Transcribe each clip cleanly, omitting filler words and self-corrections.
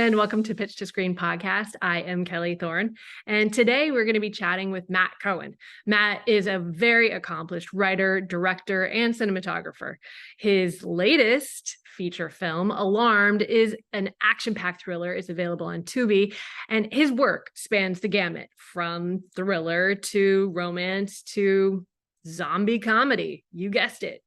and welcome to Pitch to Screen podcast. I am Kelly Thorne, and today we're going to be chatting with Matt Kohnen. Matt is a very accomplished writer, director, and cinematographer. His latest feature film, Alarmed, is an action-packed thriller. It's available on Tubi, and his work spans the gamut from thriller to romance to zombie comedy. You guessed it.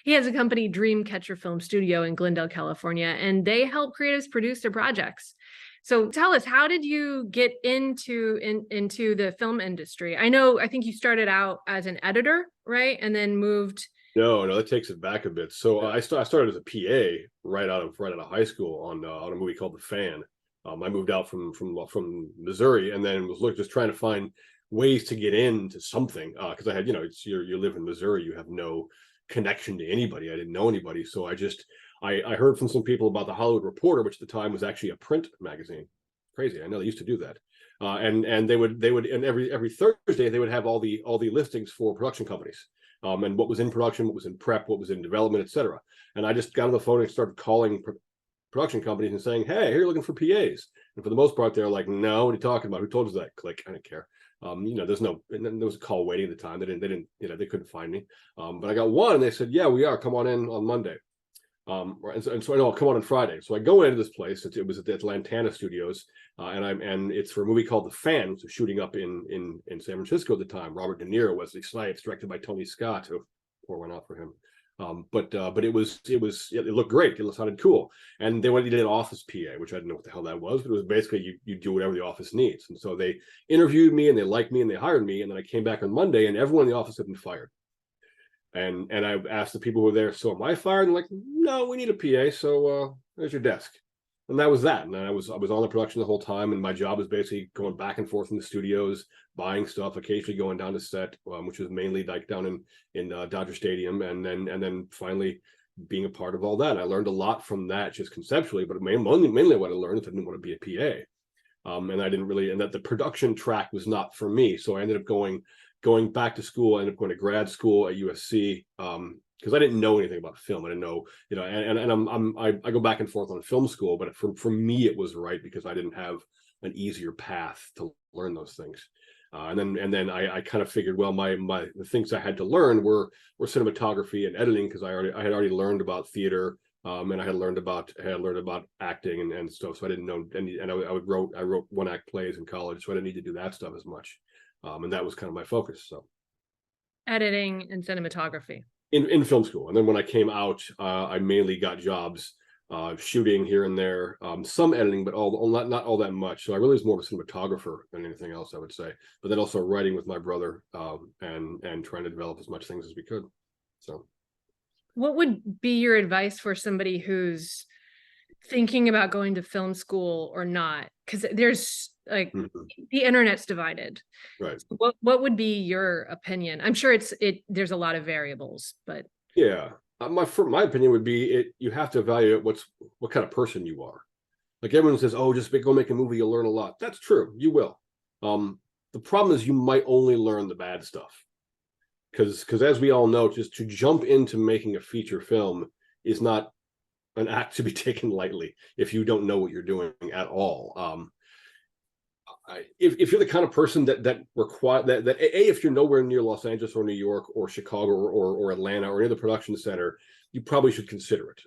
He has a company, Dreamcatcher Film Studio in Glendale, California, and they help creatives produce their projects. So tell us, how did you get into the film industry? I think you started out as an editor, right? And then moved. No, that takes it back a bit. So I started as a PA right out of high school on a movie called The Fan. I moved out from Missouri and then was just trying to find ways to get into something because I had, you live in Missouri, you have no connection to anybody. I didn't know anybody, so I heard from some people about the Hollywood Reporter, which at the time was actually a print magazine. Crazy, I know they used to do that. And they would and every Thursday they would have all the listings for production companies, and what was in production, what was in prep, what was in development, etc. And I just got on the phone and started calling production companies and saying, hey, you're looking for PAs. And for the most part, they're like, no, what are you talking about? Who told us that? Click, I don't care. There's no, and then there was a call waiting at the time. They didn't, they couldn't find me. But I got one and they said, yeah, we are, come on in on Monday. And so I know, come on Friday. So I go into this place. It was at the Atlantana Studios, and it's for a movie called The Fan, so shooting up in San Francisco at the time. Robert De Niro, Wesley Snipes, directed by Tony Scott, who pour one out for him. But it looked great. It sounded cool. And they did an office PA, which I didn't know what the hell that was, but it was basically you do whatever the office needs. And so they interviewed me and they liked me and they hired me. And then I came back on Monday and everyone in the office had been fired. And I asked the people who were there, so am I fired? And like, no, we need a PA. So there's your desk. And that was that. And I was on the production the whole time. And my job was basically going back and forth in the studios, buying stuff, occasionally going down to set, which was mainly like down in Dodger Stadium. And then finally being a part of all that. I learned a lot from that just conceptually, but mainly what I learned is I didn't want to be a PA. And I didn't really, and that the production track was not for me. So I ended up going back to school. I ended up going to grad school at USC. Because I didn't know anything about film. I didn't know, and I go back and forth on film school, but for me it was right because I didn't have an easier path to learn those things. And then I kind of figured, well, the things I had to learn were cinematography and editing because I had already learned about theater, and I had learned about acting and stuff. So I didn't know, and I wrote one act plays in college, so I didn't need to do that stuff as much. And that was kind of my focus. So Editing and cinematography. In film school. And then when I came out, I mainly got jobs shooting here and there, some editing, but not all that much. So I really was more of a cinematographer than anything else, I would say. But then also writing with my brother and trying to develop as much things as we could. So what would be your advice for somebody who's thinking about going to film school or not? Because there's the internet's divided. Right. So what would be your opinion? I'm sure there's a lot of variables, but yeah, my opinion would be you have to evaluate what kind of person you are. Like everyone says, oh, just go make a movie, you'll learn a lot. That's true, you will. The problem is you might only learn the bad stuff. Because as we all know, just to jump into making a feature film is not an act to be taken lightly if you don't know what you're doing at all. If you're the kind of person that require that if you're nowhere near Los Angeles or New York or Chicago or Atlanta or any other production center, you probably should consider it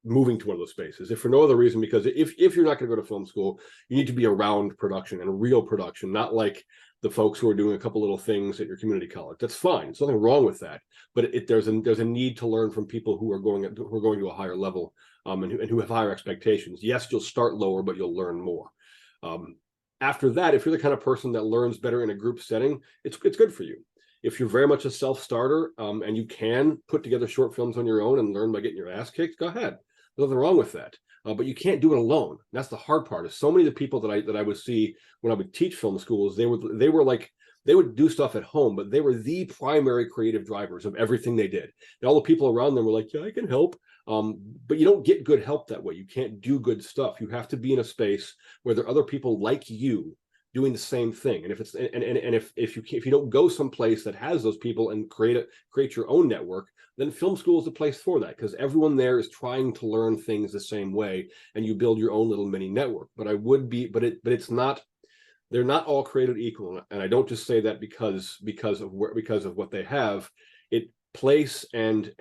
moving to one of those spaces. If for no other reason, because if you're not going to go to film school, you need to be around production and real production, not like the folks who are doing a couple little things at your community college. That's fine. There's nothing wrong with that. But there's a need to learn from people who are going to a higher level and who have higher expectations. Yes, you'll start lower, but you'll learn more. After that, if you're the kind of person that learns better in a group setting, it's good for you. If you're very much a self-starter and you can put together short films on your own and learn by getting your ass kicked, go ahead. There's nothing wrong with that. But you can't do it alone. That's the hard part. Is so many of the people that I would see when I would teach film schools, they would do stuff at home, but they were the primary creative drivers of everything they did. And all the people around them were like, yeah, I can help. But you don't get good help that way. You can't do good stuff. You have to be in a space where there are other people like you doing the same thing. And if it's and if you don't go someplace that has those people and create your own network, then film school is the place for that, because everyone there is trying to learn things the same way, and you build your own little mini network. But it's not, they're not all created equal. And I don't just say that because of what they have. Place and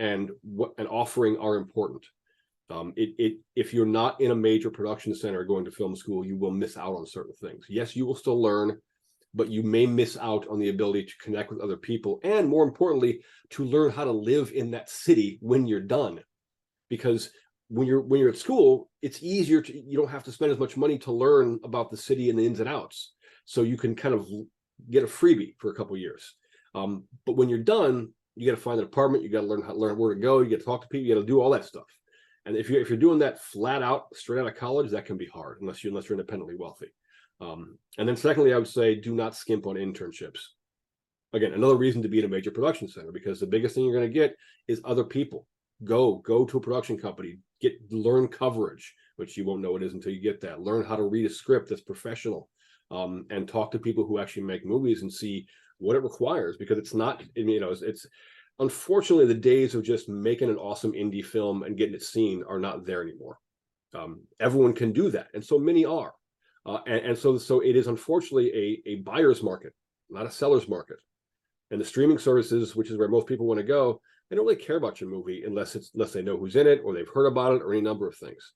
offering are important. If you're not in a major production center going to film school, you will miss out on certain things. Yes, you will still learn, but you may miss out on the ability to connect with other people, and more importantly, to learn how to live in that city when you're done. Because when you're at school, it's easier you don't have to spend as much money to learn about the city and the ins and outs. So you can kind of get a freebie for a couple of years. But when you're done, you got to find an apartment, you got to learn where to go, you got to talk to people, you got to do all that stuff. And if you're doing that flat out, straight out of college, that can be hard unless you're independently wealthy. And then secondly, I would say do not skimp on internships. Again, another reason to be in a major production center, because the biggest thing you're going to get is other people. Go to a production company, learn coverage, which you won't know it is until you get that. Learn how to read a script that's professional, and talk to people who actually make movies and see what it requires, because it's not, it's unfortunately the days of just making an awesome indie film and getting it seen are not there anymore. Everyone can do that, and so many are, and so it is unfortunately a buyer's market, not a seller's market. And the streaming services, which is where most people want to go, they don't really care about your movie unless they know who's in it, or they've heard about it, or any number of things.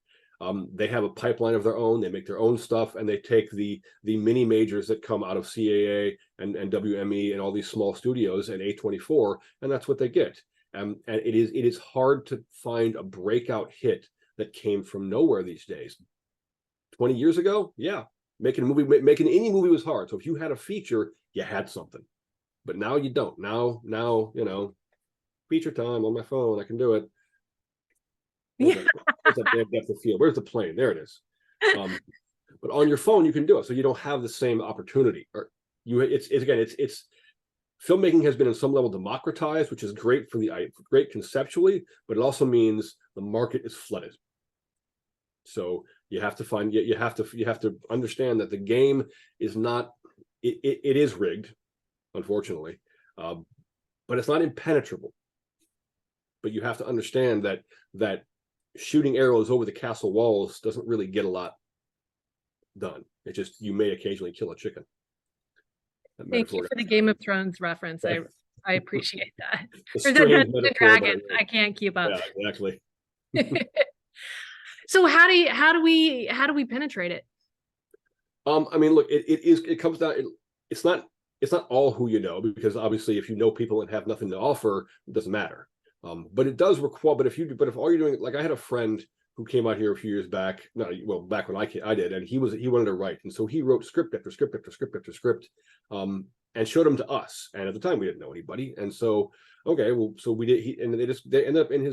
They have a pipeline of their own. They make their own stuff, and they take the mini majors that come out of CAA and WME and all these small studios and A24, and that's what they get. And it is hard to find a breakout hit that came from nowhere these days. 20 years ago, yeah, making any movie was hard. So if you had a feature, you had something. But now you don't. Now, feature time on my phone, I can do it. Where's that damn depth of field? Where's the plane? There it is. But on your phone, you can do it, so you don't have the same opportunity. Or it's filmmaking has been in some level democratized, which is great great conceptually, but it also means the market is flooded. So you have to understand that the game is not. It is rigged, unfortunately, but it's not impenetrable. But you have to understand that shooting arrows over the castle walls doesn't really get a lot done. It just, you may occasionally kill a chicken. Thank you for the Game of Thrones reference. Yeah. I appreciate that. Or the dragons. I can't keep up. Yeah, exactly. So how do we penetrate it? I mean, look, it comes down. It's not all who you know, because obviously if you know people and have nothing to offer, it doesn't matter. But it does require. But if all you're doing, like I had a friend who came out here a few years back, back when I did, and he wanted to write, and so he wrote script after script after script after script, and showed them to us. And at the time we didn't know anybody, and so so we did. They ended up in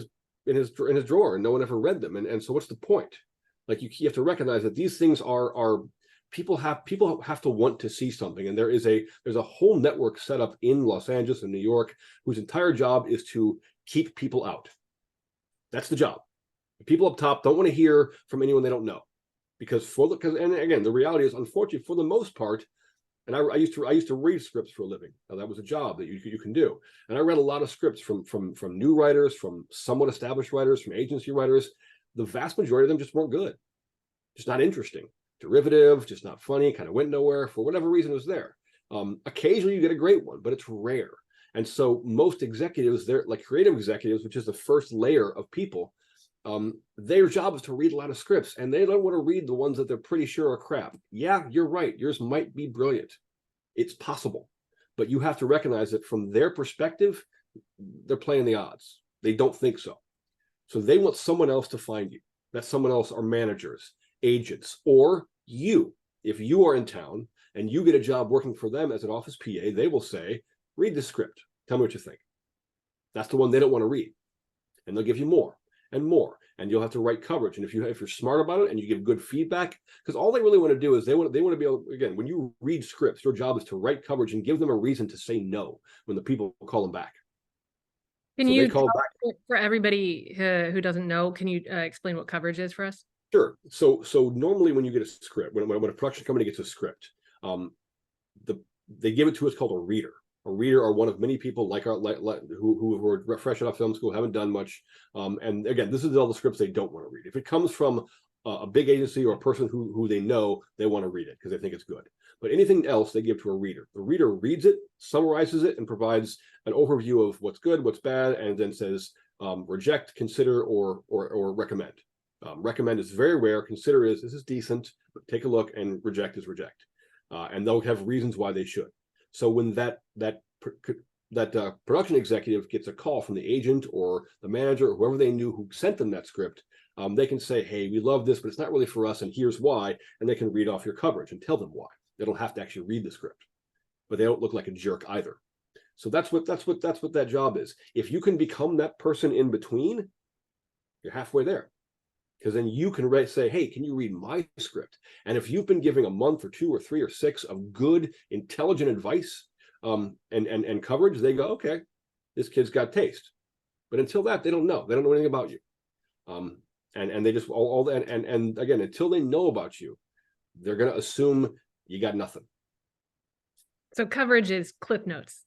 his drawer, and no one ever read them. And so what's the point? Like you have to recognize that these things are people have to want to see something, and there's a whole network set up in Los Angeles and New York whose entire job is to keep people out. That's the job. The people up top don't want to hear from anyone they don't know, because and again, the reality is, unfortunately, for the most part, and I used to read scripts for a living. Now, that was a job that you can do, and I read a lot of scripts from new writers, from somewhat established writers, from agency writers. The vast majority of them just weren't good, just not interesting, derivative, just not funny, kind of went nowhere for whatever reason it was there. Occasionally you get a great one, but it's rare. And so most executives, they're like creative executives, which is the first layer of people, their job is to read a lot of scripts, and they don't want to read the ones that they're pretty sure are crap. Yeah, you're right. Yours might be brilliant. It's possible. But you have to recognize that from their perspective, they're playing the odds. They don't think so. So they want someone else to find you. That someone else are managers, agents, or you. If you are in town and you get a job working for them as an office PA, they will say, read the script. Tell me what you think. That's the one they don't want to read. And they'll give you more and more. And you'll have to write coverage. And if you're smart about it and you give good feedback, because all they really want to do is they want to be able, again, when you read scripts, your job is to write coverage and give them a reason to say no when the people call them back. Can you tell, for everybody who doesn't know, can you explain what coverage is for us? Sure. So normally when you get a script, when a production company gets a script, they give it to what's called a reader. A reader are one of many people who are fresh out of film school, haven't done much. And again, this is all the scripts they don't want to read. If it comes from a big agency or a person who they know, they want to read it because they think it's good. But anything else they give to a reader. The reader reads it, summarizes it, and provides an overview of what's good, what's bad, and then says reject, consider, or recommend. Recommend is very rare. Consider is this is decent, but take a look, and reject is reject. And they'll have reasons why they should. So when that production executive gets a call from the agent or the manager or whoever they knew who sent them that script, they can say, hey, we love this, but it's not really for us, and here's why. And they can read off your coverage and tell them why. They don't have to actually read the script, but they don't look like a jerk either. So that's what that job is. If you can become that person in between, you're halfway there. Because then you can say, hey, can you read my script? And if you've been giving a month or 2 or 3 or 6 of good, intelligent advice and coverage, they go, okay, this kid's got taste. But until that, they don't know. They don't know anything about you. And they just all that. And again, until they know about you, they're going to assume you got nothing. So coverage is clip notes.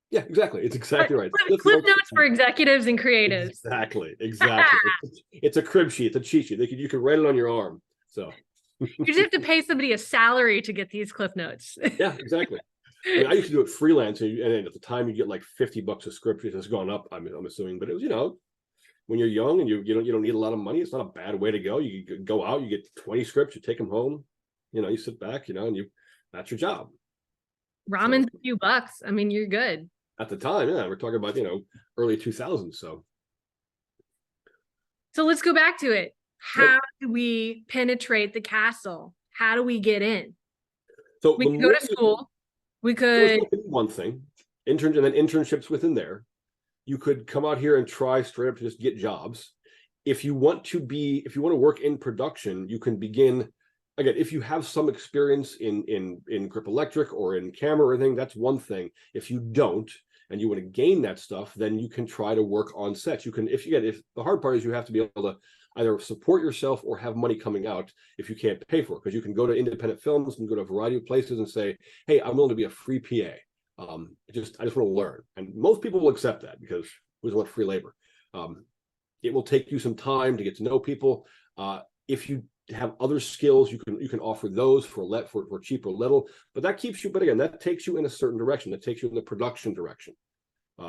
Yeah, exactly. It's exactly right. Clip notes for executives and creatives. Exactly. It's a crib sheet. It's a cheat sheet. You can write it on your arm. So you just have to pay somebody a salary to get these clip notes. Yeah, exactly. I mean, I used to do it freelance, and at the time you get like $50 a script. It's gone up, I'm assuming, but it was, when you're young and you don't need a lot of money, it's not a bad way to go. You can go out, you get 20 scripts, you take them home, you sit back, and that's your job. Ramen's a few bucks. I mean, you're good. At the time, yeah, we're talking about, early 2000s. So let's go back to it. How do we penetrate the castle? How do we get in? So we could go to school. We could one thing, and then internships within there. You could come out here and try straight up to just get jobs. If you want to work in production, you can begin. Again, if you have some experience in grip electric or in camera or anything, that's one thing. If you don't, and you want to gain that stuff, then you can try to work on sets. You can, if the hard part is you have to be able to either support yourself or have money coming out if you can't pay for it. Because you can go to independent films and go to a variety of places and say, hey, I'm willing to be a free PA. I just want to learn. And most people will accept that because we just want free labor. It will take you some time to get to know people. If you have other skills, you can offer those for cheap or little, but that keeps you, but again, that takes you in a certain direction. That takes you in the production direction,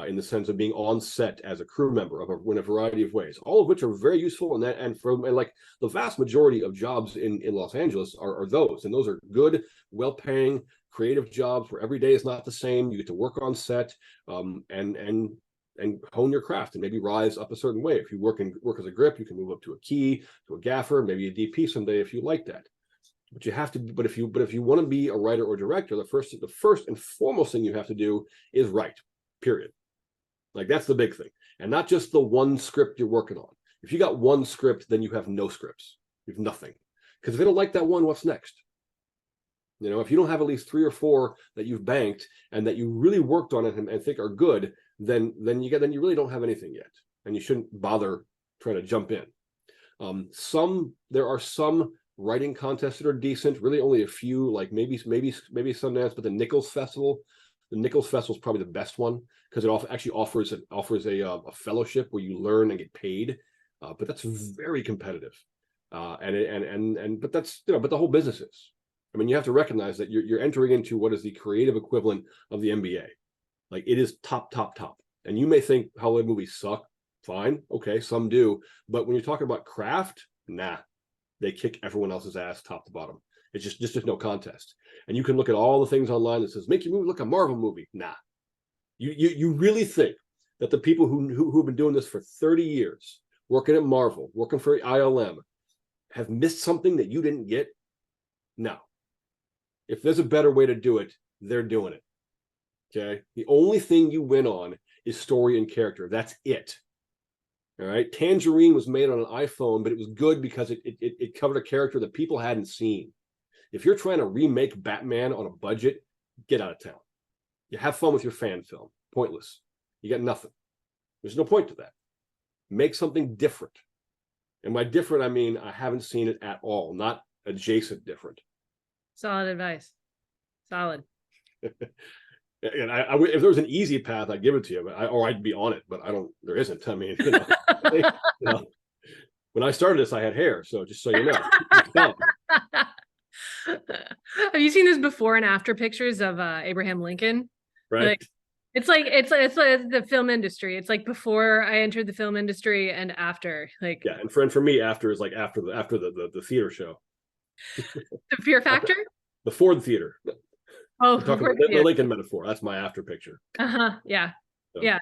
in the sense of being on set as a crew member in a variety of ways, all of which are very useful. And like the vast majority of jobs in Los Angeles are those, and those are good, well-paying, creative jobs where every day is not the same. You get to work on set, and hone your craft and maybe rise up a certain way. If you work as a grip, you can move up to a key, to a gaffer, maybe a DP someday if you like that. But you have to. But if you want to be a writer or director, the first and foremost thing you have to do is write. Period. Like that's the big thing, and not just the one script you're working on. If you got one script, then you have no scripts. You have nothing, because if they don't like that one, what's next? If you don't have at least 3 or 4 that you've banked and that you really worked on it and think are good, then you really don't have anything yet, and you shouldn't bother trying to jump in. There are some writing contests that are decent. Really, only a few, like maybe Sundance, but the Nichols Festival is probably the best one because it actually offers a fellowship where you learn and get paid, but that's very competitive, but that's but the whole business is. I mean, you have to recognize that you're entering into what is the creative equivalent of the NBA. Like it is top. And you may think Hollywood movies suck. Fine. Okay. Some do. But when you're talking about craft, nah, they kick everyone else's ass top to bottom. It's just no contest. And you can look at all the things online that says, make your movie look a Marvel movie. Nah. You really think that the people who've been doing this for 30 years, working at Marvel, working for ILM, have missed something that you didn't get? No. If there's a better way to do it, they're doing it. Okay. The only thing you win on is story and character. That's it. All right. Tangerine was made on an iPhone, but it was good because it covered a character that people hadn't seen. If you're trying to remake Batman on a budget, get out of town. You have fun with your fan film. Pointless. You got nothing. There's no point to that. Make something different. And by different, I mean I haven't seen it at all, not adjacent different. Solid advice. Solid. And if there was an easy path, I'd give it to you, but or I'd be on it, but I don't. There isn't. I mean, you know, when I started this, I had hair, so just so you know. Have you seen this before and after pictures of Abraham Lincoln? Right. Like it's like the film industry. It's like before I entered the film industry and after. Like, yeah, and for me, after is like after the theater show. the Fear Factor? Before the theater. Oh, we're talking about the Lincoln metaphor. That's my after picture. Yeah. So. Yeah.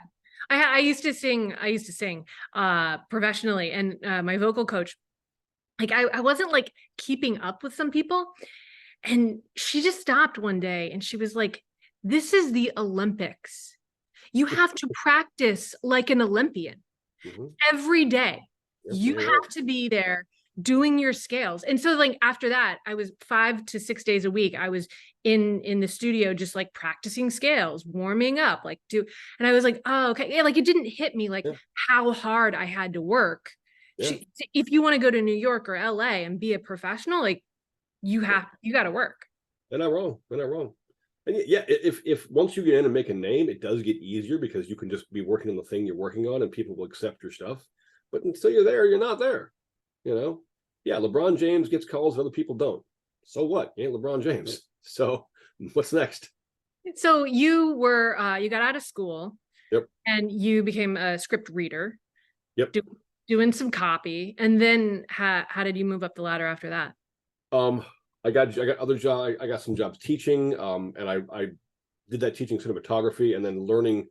I used to sing professionally, and my vocal coach, like I wasn't like keeping up with some people, and she just stopped one day and she was like, this is the Olympics. You have to practice like an Olympian every day. You have to be there doing your scales. And so like after that, I was 5 to 6 days a week. I was in the studio, just like practicing scales, warming up, and I was like, oh, okay. Yeah. Like it didn't hit me like how hard I had to work. Yeah. If you want to go to New York or LA and be a professional, like you got to work. They're not wrong. They're not wrong. And yeah, if once you get in and make a name, it does get easier because you can just be working on the thing you're working on and people will accept your stuff. But until you're there, you're not there. You know? Yeah, LeBron James gets calls, other people don't. So what? You ain't LeBron James. So what's next? So you were you got out of school. Yep. And you became a script reader. Yep. Doing some copy. And then how did you move up the ladder after that? I got other jobs. I got some jobs teaching, and I did that teaching cinematography, and then learning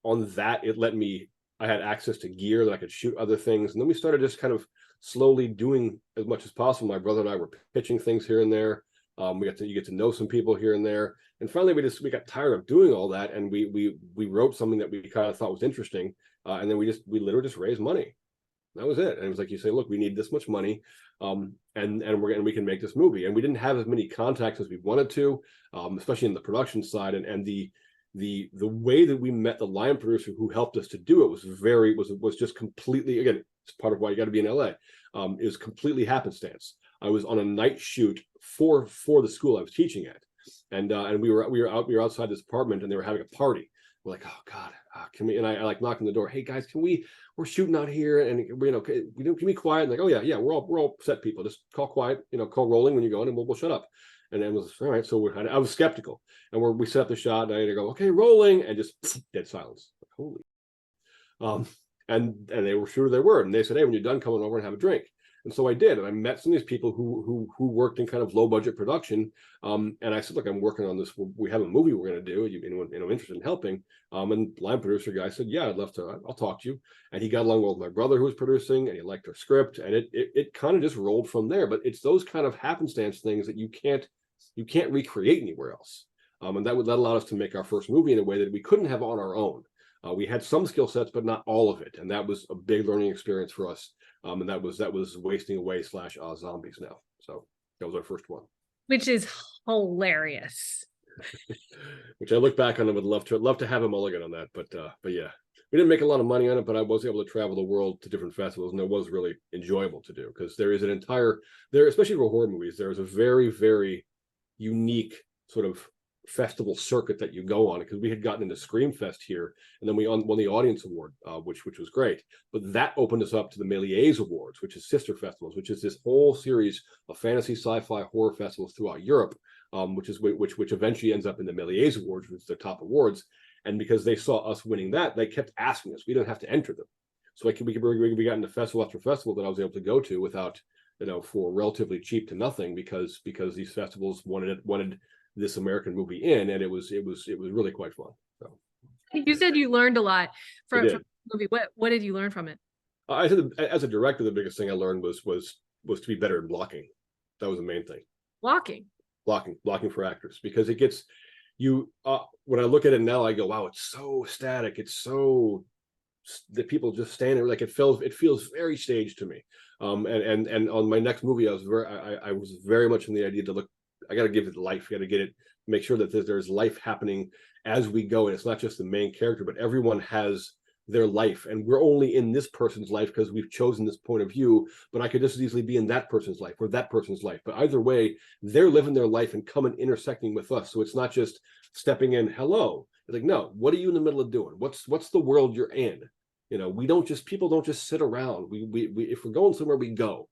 on that, I had access to gear that I could shoot other things, and then we started just kind of slowly doing as much as possible. My brother and I were pitching things here and there. You get to know some people here and there, and finally we got tired of doing all that, and we wrote something that we kind of thought was interesting, and then we literally just raised money. That was it. And it was like, you say, look, we need this much money, and we can make this movie. And we didn't have as many contacts as we wanted to, especially in the production side. And the way that we met the line producer who helped us to do it was just completely, again, it's part of why you got to be in LA. Is completely happenstance. I was on a night shoot for the school I was teaching at, and we were outside this apartment, and they were having a party. We're like, oh God, can we? And I like knocked on the door. Hey guys, we're shooting out here, and can we be quiet? And like, oh yeah, we're all set people. Just call quiet, call rolling when you go in, and we'll shut up. And then it was all right. So I was skeptical, and we set up the shot, and I go, okay, rolling, and just dead silence. Like, holy. And they were sure they were, and they said, hey, when you're done, come on over and have a drink. And so I did, and I met some of these people who worked in kind of low budget production. And I said, look, I'm working on this. We have a movie we're going to do. Anyone interested in helping? And line producer guy said, yeah, I'd love to. I'll talk to you. And he got along well with my brother who was producing, and he liked our script, and it kind of just rolled from there. But it's those kind of happenstance things that you can't recreate anywhere else. And that allowed us to make our first movie in a way that we couldn't have on our own. We had some skill sets, but not all of it, and that was a big learning experience for us. And that was Wasting Away / Zombies now. So that was our first one, which is hilarious. Which I look back on and would love to have a mulligan on that, but yeah, we didn't make a lot of money on it, but I was able to travel the world to different festivals, and it was really enjoyable to do because there is especially for horror movies, there is a very, very unique sort of festival circuit that you go on, because we had gotten into Screamfest here, and then we won the audience award, which was great. But that opened us up to the Méliès Awards, which is sister festivals, which is this whole series of fantasy, sci-fi, horror festivals throughout Europe, which eventually ends up in the Méliès Awards, which is their top awards. And because they saw us winning that, they kept asking us. We didn't have to enter them, so we got into festival after festival that I was able to go to without, for relatively cheap to nothing, because these festivals wanted this American movie in, and it was really quite fun. So you said you learned a lot from the movie. What did you learn from it? I said, as a director, the biggest thing I learned was to be better at blocking. That was the main thing. Blocking for actors, because it gets you. When I look at it now, I go, wow, it's so static. It's so that people just stand there, like it feels very staged to me. And on my next movie, I was very much in the idea to look. I got to give it life. You got to get it, make sure that there's life happening as we go. And it's not just the main character, but everyone has their life, and we're only in this person's life because we've chosen this point of view, but I could just as easily be in that person's life or that person's life. But either way, they're living their life and coming intersecting with us. So it's not just stepping in, hello. It's like, no, what are you in the middle of doing? What's the world you're in? You know, people don't just sit around. We if we're going somewhere, we go.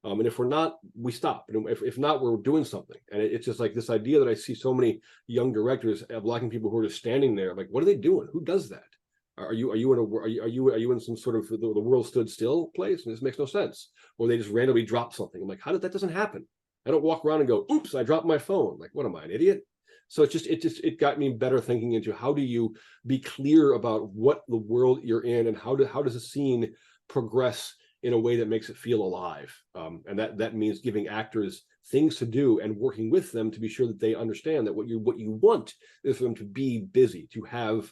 And if we're not, we stop. And if not, we're doing something. And it's just like this idea that I see so many young directors blocking people who are just standing there. Like, what are they doing? Who does that? Are you in some sort of the world stood still place? And this makes no sense. Or they just randomly drop something. I'm like, that doesn't happen. I don't walk around and go, oops, I dropped my phone. Like, what am I, an idiot? So it got me better thinking into how do you be clear about what the world you're in, and how does a scene progress in a way that makes it feel alive. And that means giving actors things to do and working with them to be sure that they understand that what you want is for them to be busy, to have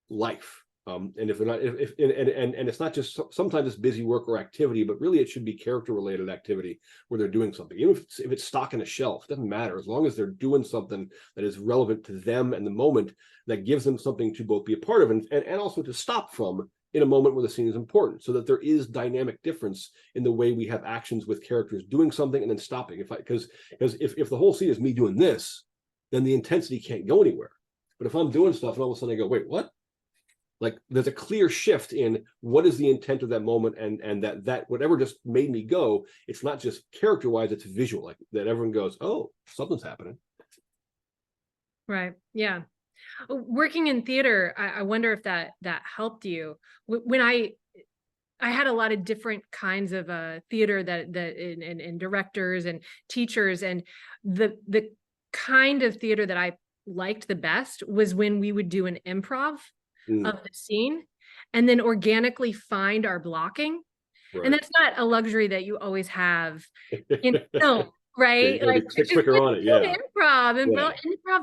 life. And if they're not, if and it's not just, sometimes it's busy work or activity, but really it should be character related activity where they're doing something. Even if it's stocking a shelf, it doesn't matter, as long as they're doing something that is relevant to them and the moment, that gives them something to both be a part of and also to stop from in a moment where the scene is important, so that there is dynamic difference in the way we have actions with characters doing something and then stopping. Because if the whole scene is me doing this, then the intensity can't go anywhere. But if I'm doing stuff and all of a sudden I go, wait, what? Like, there's a clear shift in what is the intent of that moment, and that whatever just made me go, it's not just character wise, it's visual, like that everyone goes, oh, something's happening. Right. Yeah. Working in theater, I wonder if that helped you. When I had a lot of different kinds of theater and directors and teachers, and the kind of theater that I liked the best was when we would do an improv of the scene and then organically find our blocking. Right. And that's not a luxury that you always have in film. Right, like quicker on it, yeah. Improv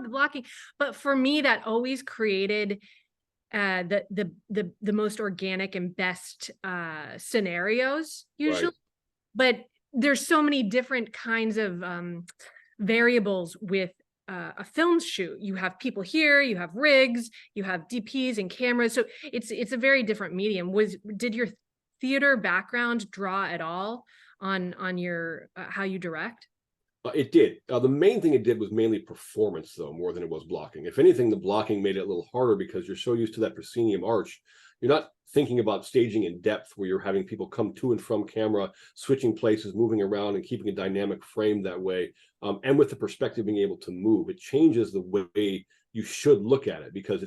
the blocking, but for me, that always created the most organic and best scenarios usually. Right. But there's so many different kinds of variables with a film shoot. You have people here, you have rigs, you have DPs and cameras, so it's a very different medium. Did your theater background draw at all on your how you direct? It did. The main thing it did was mainly performance, though, more than it was blocking. If anything, the blocking made it a little harder because you're so used to that proscenium arch. You're not thinking about staging in depth, where you're having people come to and from camera, switching places, moving around, and keeping a dynamic frame that way. And with the perspective being able to move, it changes the way you should look at it, because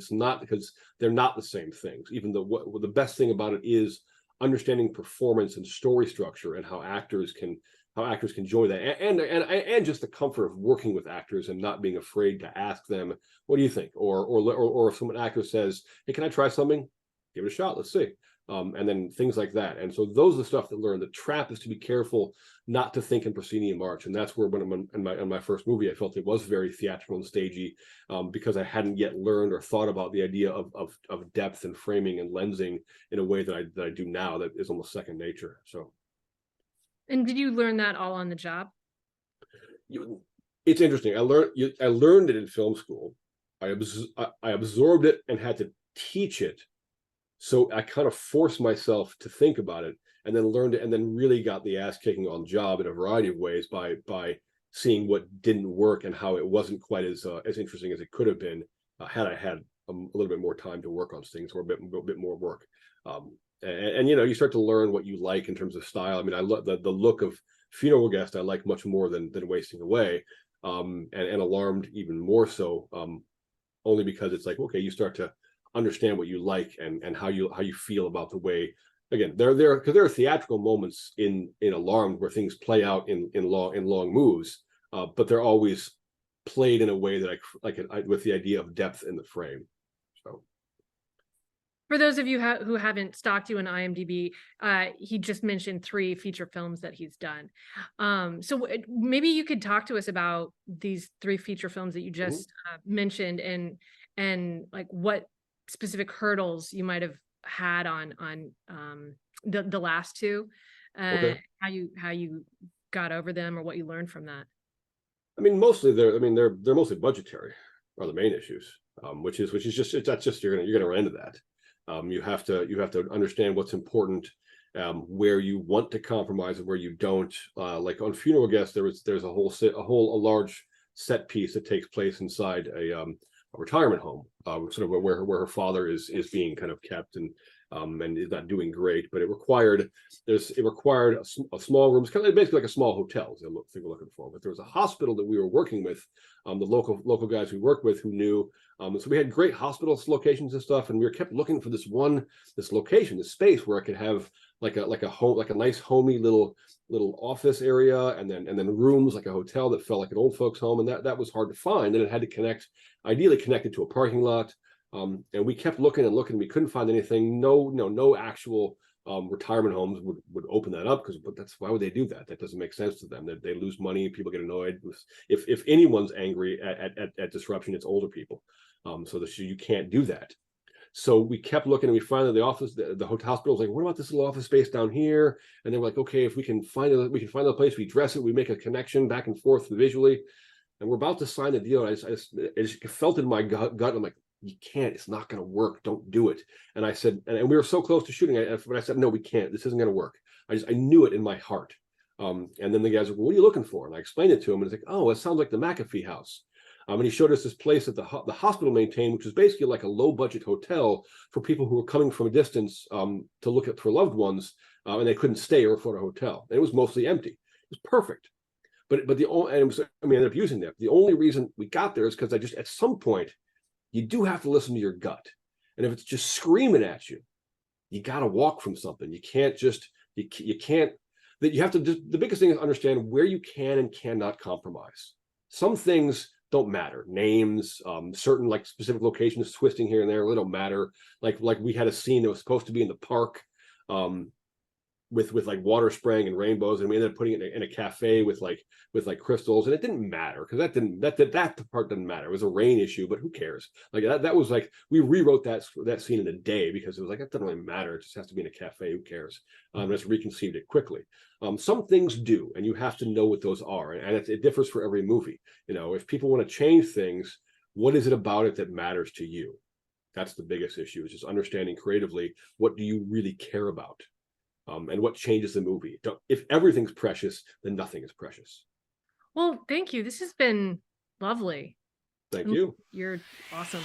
they're not the same things. Even though the best thing about it is understanding performance and story structure, and how actors can enjoy that, and just the comfort of working with actors and not being afraid to ask them, what do you think? Or if someone actor says, hey, can I try something? Give it a shot, let's see. And then things like that. And so those are the stuff that learn. The trap is to be careful not to think in proscenium arch. And that's where, when in my first movie, I felt it was very theatrical and stagey, because I hadn't yet learned or thought about the idea of depth and framing and lensing in a way that I do now, that is almost second nature. So. And did you learn that all on the job? It's interesting. I learned it in film school. I absorbed it and had to teach it. So I kind of forced myself to think about it, and then learned it, and then really got the ass kicking on job in a variety of ways by seeing what didn't work and how it wasn't quite as interesting as it could have been had I had a little bit more time to work on things, or a bit more work. And you start to learn what you like in terms of style. I mean, I love the look of Funeral Guest. I like much more than Wasting Away, and Alarmed even more so, only because it's like, okay, you start to understand what you like and how you feel about the way. Again, there are theatrical moments in Alarmed where things play out in long moves, but they're always played in a way that I with the idea of depth in the frame. So. For those of you who haven't stalked you on IMDb, he just mentioned 3 feature films that he's done. So maybe you could talk to us about these 3 feature films that you just mentioned, and like what specific hurdles you might have had on the last 2, okay. how you got over them, or what you learned from that. I mean, mostly they're mostly budgetary are the main issues, which is just that's just you're gonna run into that. You have to understand what's important, where you want to compromise and where you don't. Like on Funeral Guest, there's a large set piece that takes place inside a retirement home, sort of where her father is being kind of kept, and is not doing great. But it required a small room, kind of basically like a small hotel. Is the thing we're looking for. But there was a hospital that we were working with, the local guys we worked with who knew. So we had great hospital locations and stuff, and we kept looking for this location, this space where I could have like a nice homey little office area, and then rooms like a hotel that felt like an old folks home, and that was hard to find. And it had to ideally connected to a parking lot. And we kept looking and looking. We couldn't find anything. No actual retirement homes would open that up, but why would they do that? That doesn't make sense to them. They lose money. People get annoyed. If anyone's angry at disruption, it's older people. So you can't do that. So we kept looking, and we finally the hospital was like, what about this little office space down here? And they were like, okay, if we can find a place, we dress it, we make a connection back and forth visually, and we're about to sign the deal. And I just felt in my gut. I'm like, you can't. It's not going to work. Don't do it. And I said, and we were so close to shooting. But I said, no, we can't. This isn't going to work. I knew it in my heart. And then the guys were, well, what are you looking for? And I explained it to him, and it's like, oh, it sounds like the McAfee house. And he showed us this place that the hospital maintained, which was basically like a low budget hotel for people who were coming from a distance to look for loved ones, and they couldn't stay or afford a hotel. And it was mostly empty. It was perfect. But we ended up using that. The only reason we got there is because at some point, you do have to listen to your gut. And if it's just screaming at you, you got to walk from something. You can't the biggest thing is understand where you can and cannot compromise. Some things don't matter. Names, certain like specific locations twisting here and there, they don't matter. Like we had a scene that was supposed to be in the park, with like water spraying and rainbows, and we ended up putting it in a cafe with crystals, and it didn't matter because that part didn't matter. It was a rain issue, but who cares? Like that was like we rewrote that scene in a day because it was like, it doesn't really matter. It just has to be in a cafe. Who cares? Just reconceived it quickly. Some things do, and you have to know what those are, and it differs for every movie. If people want to change things, what is it about it that matters to you? That's the biggest issue, is just understanding creatively, what do you really care about? And what changes the movie. If everything's precious, then nothing is precious. Well, thank you. This has been lovely. Thank you. You're awesome.